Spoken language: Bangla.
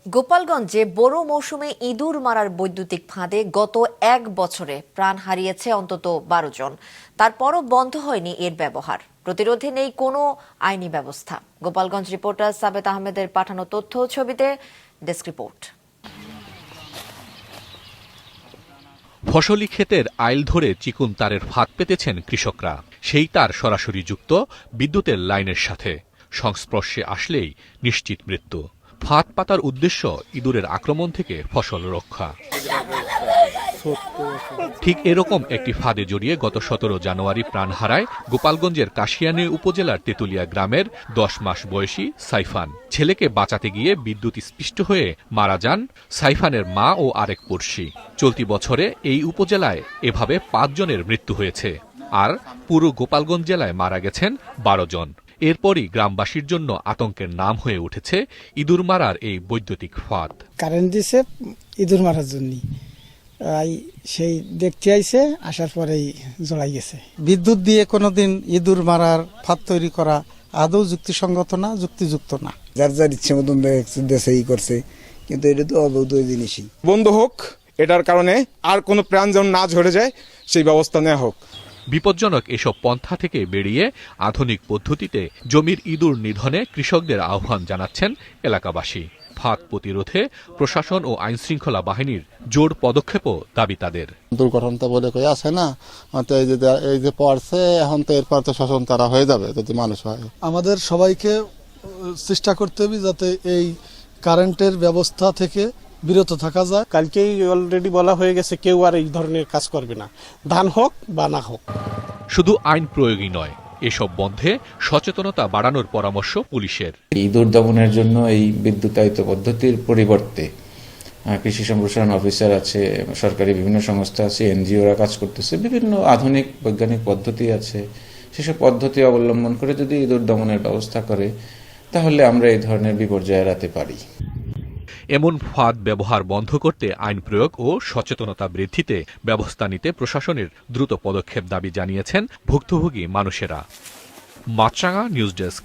গোপালগঞ্জে বড় মৌসুমে ইঁদুর মারার বৈদ্যুতিক ফাঁদে গত 1 বছরে প্রাণ হারিয়েছে অন্তত 12 জন। তারপরও বন্ধ হয়নি এর ব্যবহার। প্রতিরোধে নেই কোনো আইনি ব্যবস্থা। গোপালগঞ্জ রিপোর্টার সাবেত আহমেদের পাঠানো তথ্য ও ছবিতে ডেস্ক রিপোর্ট। ফসলি ক্ষেতের আইল ধরে চিকুন তারের ফাঁদ পেতেছেন কৃষকরা। সেই তার সরাসরি যুক্ত বিদ্যুতের লাইনের সাথে, সংস্পর্শে আসলেই নিশ্চিত মৃত্যু। ফাঁদ পাতার উদ্দেশ্য ইঁদুরের আক্রমণ থেকে ফসল রক্ষা। ঠিক এরকম একটি ফাঁদে জড়িয়ে গত 17 জানুয়ারি প্রাণ হারায় গোপালগঞ্জের কাশিয়ানী উপজেলার তেতুলিয়া গ্রামের 10 মাস বয়সী সাইফান। ছেলেকে বাঁচাতে গিয়ে বিদ্যুৎ স্পৃষ্ট হয়ে মারা যান সাইফানের মা ও আরেক পড়শি। চলতি বছরে এই উপজেলায় এভাবে 5 জনের মৃত্যু হয়েছে, আর পুরো গোপালগঞ্জ জেলায় মারা গেছেন 12 জন। এরপরই গ্রামবাসীর জন্য আতঙ্কের নাম হয়ে উঠেছে ইঁদুর মারার এই বৈদ্যুতিক ফাঁদ। কারেন্ট দিছে ইঁদুর মারার জন্য, সেই দেখতে আইছে, আসার পরেই জড়াই গেছে। বিদ্যুৎ দিয়ে কোনোদিন ইঁদুর মারার ফাঁদ তৈরি করা আদৌ যুক্তিসঙ্গত না, যুক্তিযুক্ত না। যার যার ইচ্ছে মতন দেশে করছে, কিন্তু এটা তো অবৈধ জিনিসই। বন্ধ হোক, এটার কারণে আর কোনো প্রাণ যেন না ঝরে যায় সেই ব্যবস্থা নেওয়া হোক। বিপজ্জনক এসব পন্থা থেকে বেরিয়ে আধুনিক পদ্ধতিতে জমির ইঁদুর নিধনে কৃষকদের আহ্বান জানাচ্ছেন এলাকাবাসী। ফাঁদ প্রতিরোধে প্রশাসন ও আইনশৃঙ্খলা বাহিনীর জোর পদক্ষেপও দাবি তাদের। দুর্ঘটনা বলে কই আছে না, এই যে পড়ছে, এখন তো এরপর তো শাসন তারা হয়ে যাবে যদি মানুষ হয়। আমাদের সবাইকে চেষ্টা করতে হবে যাতে এই কারেন্টের ব্যবস্থা থেকে বিরত থাকা যায়। কালকেই অলরেডি বলা হয়ে গেছে, কেউ আর এই ধরনের কাজ করবে না, ধান হোক বা না হোক। শুধু আইন প্রয়োগই নয়, এসব বন্ধে সচেতনতা বাড়ানোর পরামর্শ পুলিশের। ইঁদুর দমনের জন্য এই বিদ্যুতায়িত পদ্ধতির পরিবর্তে কৃষি সম্প্রসারণ অফিসার আছে, সরকারি বিভিন্ন সংস্থা আছে, এনজিওরা কাজ করতেছে, বিভিন্ন আধুনিক বৈজ্ঞানিক পদ্ধতি আছে। সেসব পদ্ধতি অবলম্বন করে যদি ইঁদুর দমনের ব্যবস্থা করে, তাহলে আমরা এই ধরনের বিপর্যয় এড়াতে পারি। এমন ফাঁদ ব্যবহার বন্ধ করতে আইন প্রয়োগ ও সচেতনতা বৃদ্ধিতে ব্যবস্থা নিতে প্রশাসনের দ্রুত পদক্ষেপ দাবি জানিয়েছেন ভুক্তভোগী মানুষেরা। মাছরাঙা নিউজ ডেস্ক।